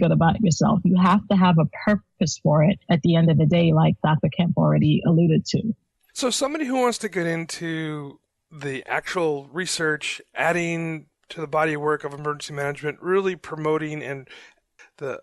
good about yourself. You have to have a purpose for it at the end of the day, like Dr. Kemp already alluded to. So somebody who wants to get into the actual research, adding to the body of work of emergency management, really promoting, and the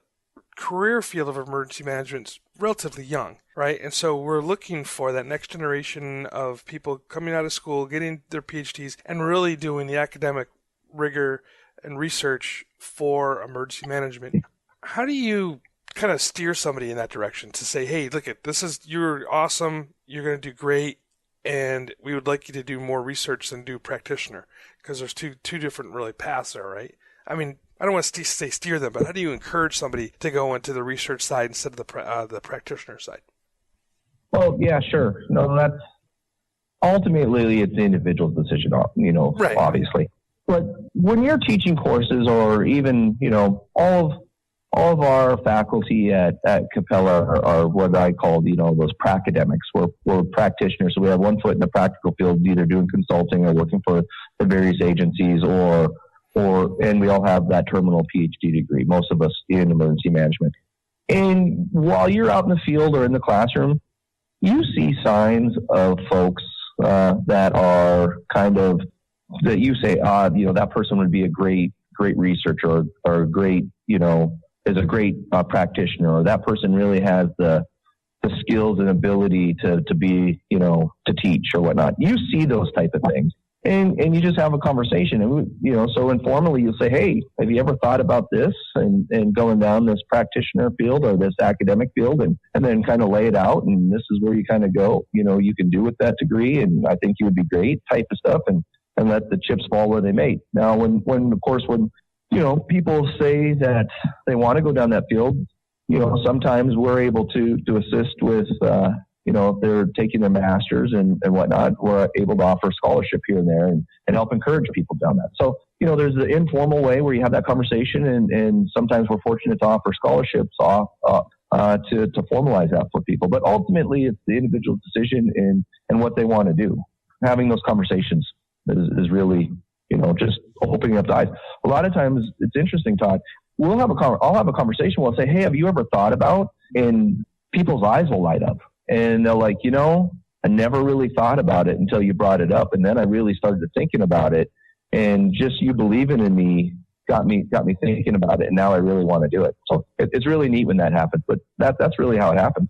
career field of emergency management is relatively young, right? And so we're looking for that next generation of people coming out of school, getting their PhDs, and really doing the academic rigor and research for emergency management. How do you kind of steer somebody in that direction to say, hey, look at this, you're awesome, you're going to do great, and we would like you to do more research than do practitioner? Because there's two different really paths there, right? I mean, I don't want to say steer them, but how do you encourage somebody to go into the research side instead of the practitioner side? Well, yeah, sure. No, that's ultimately it's the individual's decision, right. Obviously. But when you're teaching courses, or even, all of our faculty at Capella are what I call, those pracademics. We're practitioners. So we have one foot in the practical field, either doing consulting or working for various agencies, and we all have that terminal PhD degree, most of us in emergency management. And while you're out in the field or in the classroom, you see signs of folks that are kind of, that you say, that person would be a great researcher, or a great, is a great practitioner, or that person really has the skills and ability to be, to teach or whatnot. You see those type of things. And you just have a conversation, and so informally you'll say, hey, have you ever thought about this and going down this practitioner field or this academic field, and then kind of lay it out, and this is where you kind of go, you can do with that degree, and I think you would be great, type of stuff, and let the chips fall where they may. Now, when people say that they want to go down that field, sometimes we're able to assist with, if they're taking their masters and whatnot, we're able to offer scholarship here and there and help encourage people down that. So, there's the informal way where you have that conversation, and sometimes we're fortunate to offer scholarships to formalize that for people. But ultimately, it's the individual's decision and what they want to do. Having those conversations is really, just opening up the eyes. A lot of times, it's interesting, Todd. I'll have a conversation. We'll say, hey, have you ever thought about, and people's eyes will light up. And they're like, I never really thought about it until you brought it up. And then I really started thinking about it. And just you believing in me got me thinking about it. And now I really want to do it. So it's really neat when that happens. But that's really how it happens.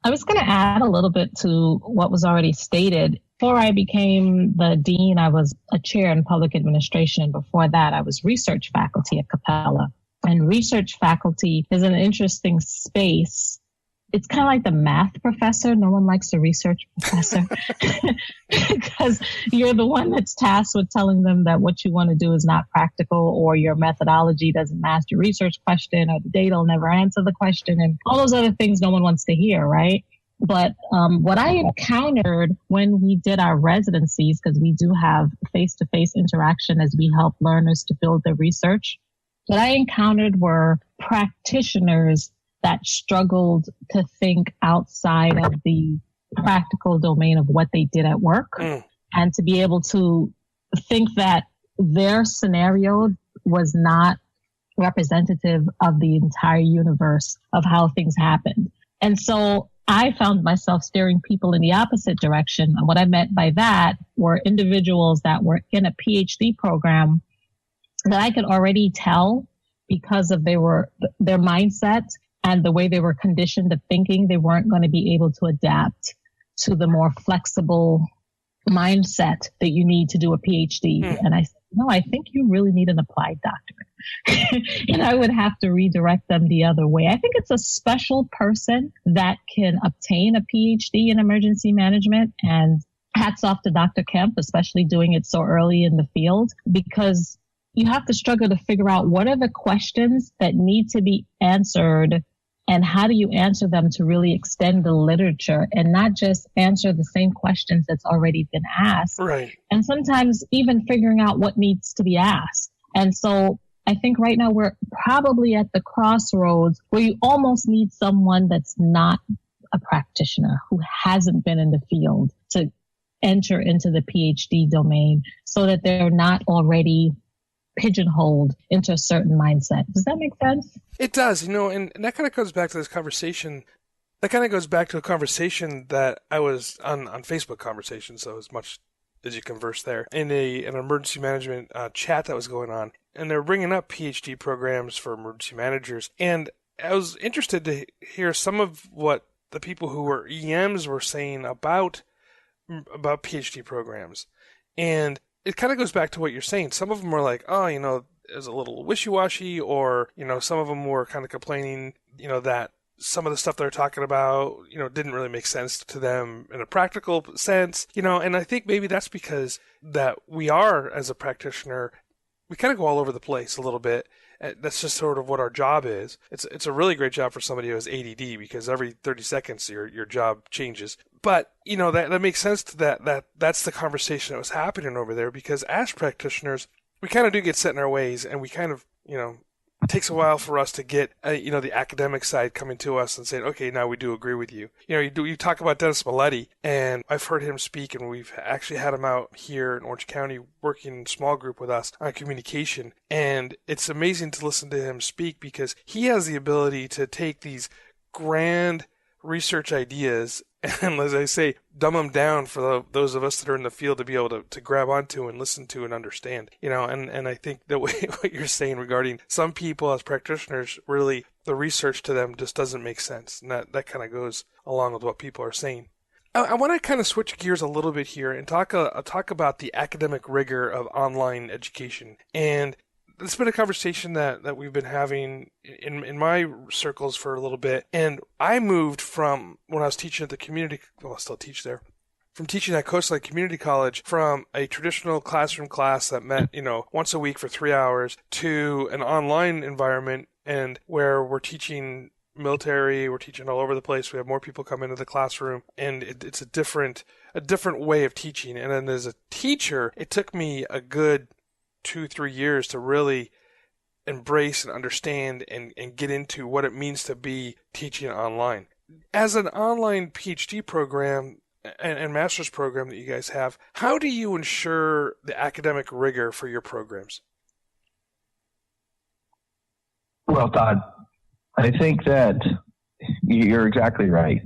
I was going to add a little bit to what was already stated. Before I became the dean, I was a chair in public administration. Before that, I was research faculty at Capella. And research faculty is an interesting space. It's kind of like the math professor. No one likes the research professor because you're the one that's tasked with telling them that what you want to do is not practical, or your methodology doesn't match your research question, or the data will never answer the question, and all those other things no one wants to hear, right? But what I encountered when we did our residencies, because we do have face-to-face interaction as we help learners to build their research, what I encountered were practitioners that struggled to think outside of the practical domain of what they did at work, and to be able to think that their scenario was not representative of the entire universe of how things happened. And so I found myself steering people in the opposite direction. And what I meant by that were individuals that were in a PhD program that I could already tell, because of their mindset and the way they were conditioned to thinking, they weren't going to be able to adapt to the more flexible mindset that you need to do a PhD. And I said, no, I think you really need an applied doctorate. And I would have to redirect them the other way. I think it's a special person that can obtain a PhD in emergency management. And hats off to Dr. Kemp, especially doing it so early in the field, because you have to struggle to figure out what are the questions that need to be answered, and how do you answer them to really extend the literature and not just answer the same questions that's already been asked. Right. And sometimes even figuring out what needs to be asked. And so I think right now we're probably at the crossroads where you almost need someone that's not a practitioner, who hasn't been in the field, to enter into the PhD domain, so that they're not already pigeonholed into a certain mindset. Does that make sense? It does, and that kind of goes back to this conversation. That kind of goes back to a conversation that I was on Facebook conversations, so as much as you converse there, in an emergency management chat that was going on. And they're bringing up PhD programs for emergency managers. And I was interested to hear some of what the people who were EMs were saying about PhD programs. And it kind of goes back to what you're saying. Some of them were like, oh, it's a little wishy-washy, or, some of them were kind of complaining, that some of the stuff they're talking about, didn't really make sense to them in a practical sense, and I think maybe that's because that we are, as a practitioner, we kind of go all over the place a little bit. That's just sort of what our job is. It's a really great job for somebody who has ADD, because every 30 seconds your job changes. But, that makes sense to that's the conversation that was happening over there, because as practitioners, we kind of do get set in our ways, and we kind of, it takes a while for us to get, the academic side coming to us and saying, okay, now we do agree with you. You talk about Dennis Milletti, and I've heard him speak, and we've actually had him out here in Orange County working in small group with us on communication. And it's amazing to listen to him speak, because he has the ability to take these grand research ideas and, as I say, dumb them down for those of us that are in the field to be able to grab onto and listen to and understand. And I think that what you're saying regarding some people as practitioners, really the research to them just doesn't make sense. And that kind of goes along with what people are saying. I want to kind of switch gears a little bit here and talk about the academic rigor of online education. And it's been a conversation that we've been having in my circles for a little bit. And I moved from, when I was teaching at the community, well, I still teach there, from teaching at Coastline Community College, from a traditional classroom class that met, once a week for 3 hours, to an online environment, and where we're teaching military, we're teaching all over the place. We have more people come into the classroom, and it's a different way of teaching. And then as a teacher, it took me a good 2-3 years to really embrace and understand and get into what it means to be teaching online. As an online PhD program and master's program that you guys have, how do you ensure the academic rigor for your programs? Well, Todd, I think that you're exactly right.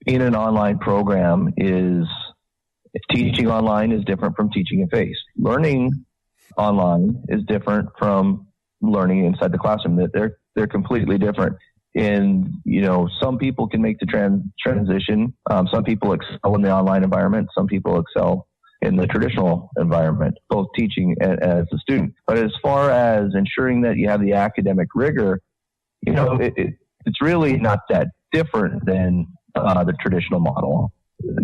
In an online program, teaching online is different from teaching in face. Learning online is different from learning inside the classroom. That they're completely different. And some people can make the transition. Some people excel in the online environment. Some people excel in the traditional environment, both teaching as a student. But as far as ensuring that you have the academic rigor, it's really not that different than the traditional model.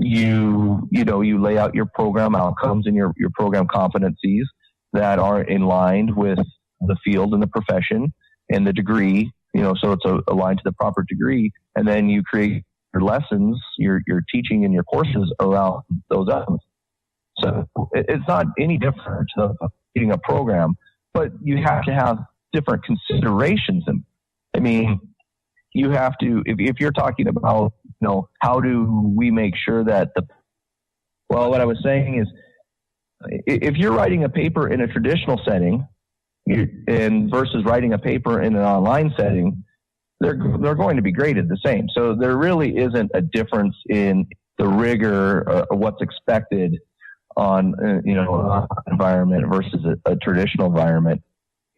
You lay out your program outcomes and your program competencies that are in line with the field and the profession and the degree, so it's aligned to the proper degree. And then you create your lessons, your teaching and your courses around those outcomes. So it's not any different of getting a program, but you have to have different considerations. You have to, if you're talking about, how do we make sure that what I was saying is, if you're writing a paper in a traditional setting and versus writing a paper in an online setting, they're going to be graded the same. So there really isn't a difference in the rigor or what's expected on an environment versus a traditional environment.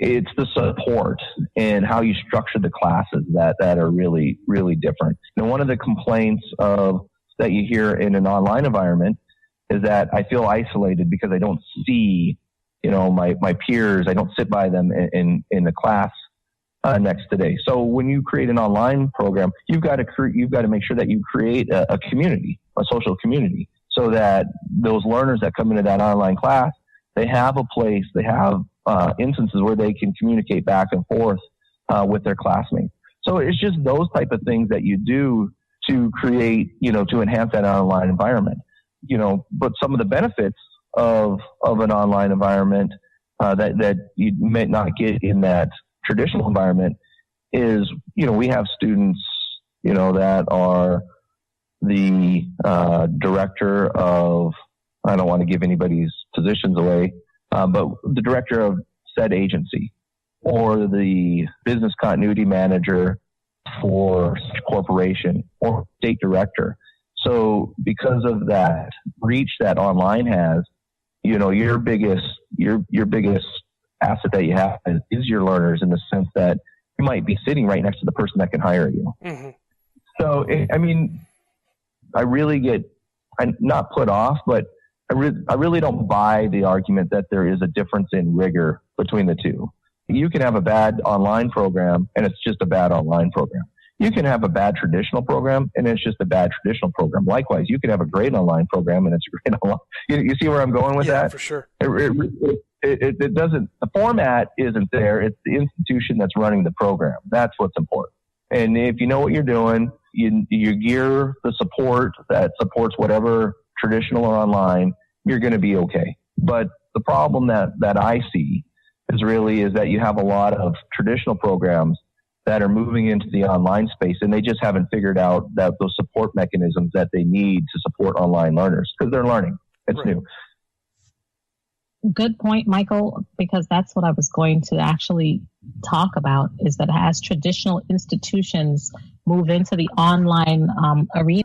It's the support and how you structure the classes that are really, really different. One of the complaints that you hear in an online environment is that I feel isolated because I don't see, my peers. I don't sit by them in the class next day. So when you create an online program, you've got to make sure that you create a community, a social community, so that those learners that come into that online class, they have a place, they have instances where they can communicate back and forth with their classmates. So it's just those type of things that you do to create, to enhance that online environment. But some of the benefits of an online environment that you may not get in that traditional environment is, we have students, that are the director of, I don't want to give anybody's positions away, but the director of said agency or the business continuity manager for such corporation or state director. So because of that reach that online has, your biggest asset that you have is your learners, in the sense that you might be sitting right next to the person that can hire you. Mm-hmm. So, I really I'm not put off, but I really don't buy the argument that there is a difference in rigor between the two. You can have a bad online program and it's just a bad online program. You can have a bad traditional program and it's just a bad traditional program. Likewise, you can have a great online program and it's a great online. You see where I'm going with that? Yeah, for sure. It doesn't, the format isn't there. It's the institution that's running the program. That's what's important. And if you know what you're doing, you gear the support that supports whatever traditional or online, you're going to be okay. But the problem that I see is that you have a lot of traditional programs that are moving into the online space, and they just haven't figured out that those support mechanisms that they need to support online learners, because they're learning. It's new. Good point, Michael, because that's what I was going to actually talk about, is that as traditional institutions move into the online arena,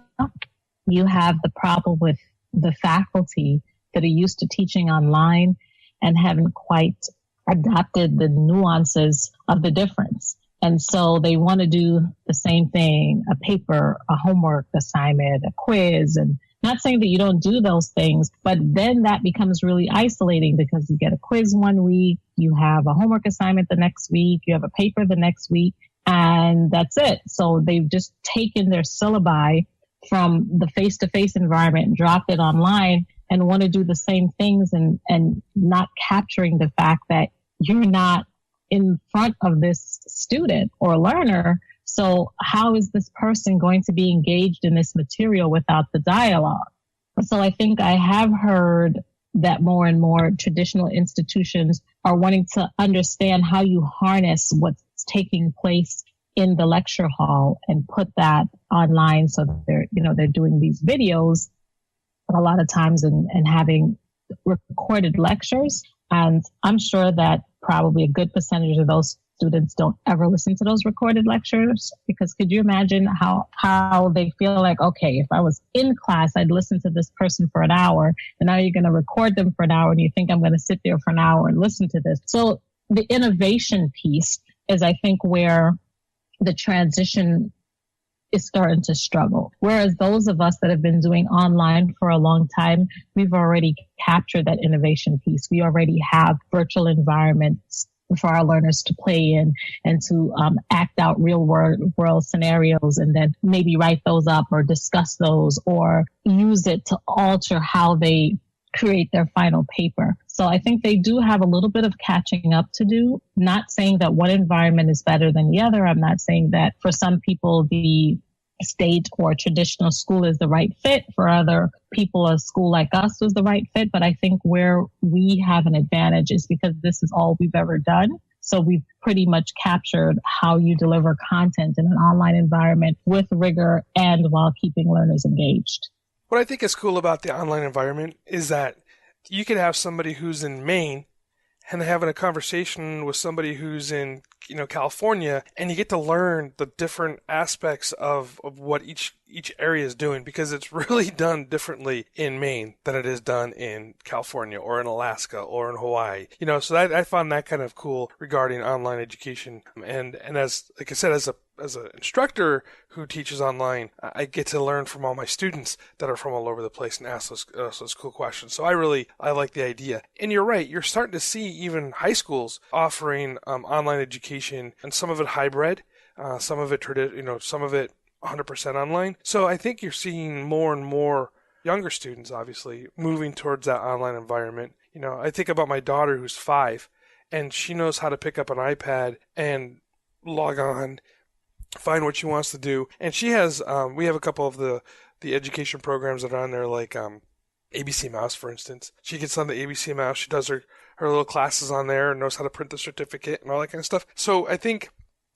you have the problem with the faculty that are used to teaching online and haven't quite adapted the nuances of the difference. And so they want to do the same thing, a paper, a homework assignment, a quiz, and not saying that you don't do those things, but then that becomes really isolating, because you get a quiz one week, you have a homework assignment the next week, you have a paper the next week, and that's it. So they've just taken their syllabi from the face-to-face environment and dropped it online and want to do the same things, and not capturing the fact that you're not in front of this student or learner. So how is this person going to be engaged in this material without the dialogue? So I think I have heard that more and more traditional institutions are wanting to understand how you harness what's taking place in the lecture hall and put that online. So that they're doing these videos a lot of times and having recorded lectures. And I'm sure that probably a good percentage of those students don't ever listen to those recorded lectures, because could you imagine how they feel like, okay, if I was in class, I'd listen to this person for an hour, and now you're going to record them for an hour, and you think I'm going to sit there for an hour and listen to this. So the innovation piece is, I think, where the transition is starting to struggle. Whereas those of us that have been doing online for a long time, we've already captured that innovation piece. We already have virtual environments for our learners to play in and to act out real world scenarios, and then maybe write those up or discuss those or use it to alter how they create their final paper. So I think they do have a little bit of catching up to do. Not saying that one environment is better than the other. I'm not saying that for some people the state or traditional school is the right fit. For other people, a school like us was the right fit. But I think where we have an advantage is because this is all we've ever done. So we've pretty much captured how you deliver content in an online environment with rigor and while keeping learners engaged. What I think is cool about the online environment is that you could have somebody who's in Maine and having a conversation with somebody who's in California, and you get to learn the different aspects of what each area is doing, because it's really done differently in Maine than it is done in California or in Alaska or in Hawaii. So I found that kind of cool regarding online education. And as like I said, as an instructor who teaches online, I get to learn from all my students that are from all over the place and ask those cool questions. So I like the idea. And you're right, you're starting to see even high schools offering online education, and some of it hybrid, some of it some of it 100% online. So I think you're seeing more and more younger students, obviously, moving towards that online environment. I think about my daughter who's 5, and she knows how to pick up an iPad and log on, find what she wants to do. And she has, we have a couple of the education programs that are on there, like ABC Mouse, for instance. She gets on the ABC Mouse, she does her little classes on there and knows how to print the certificate and all that kind of stuff. So I think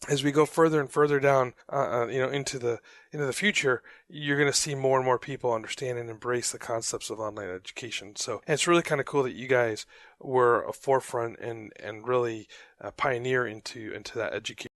as we go further and further down, into the future, you're going to see more and more people understand and embrace the concepts of online education. So, and it's really kind of cool that you guys were a forefront and really pioneer into that education.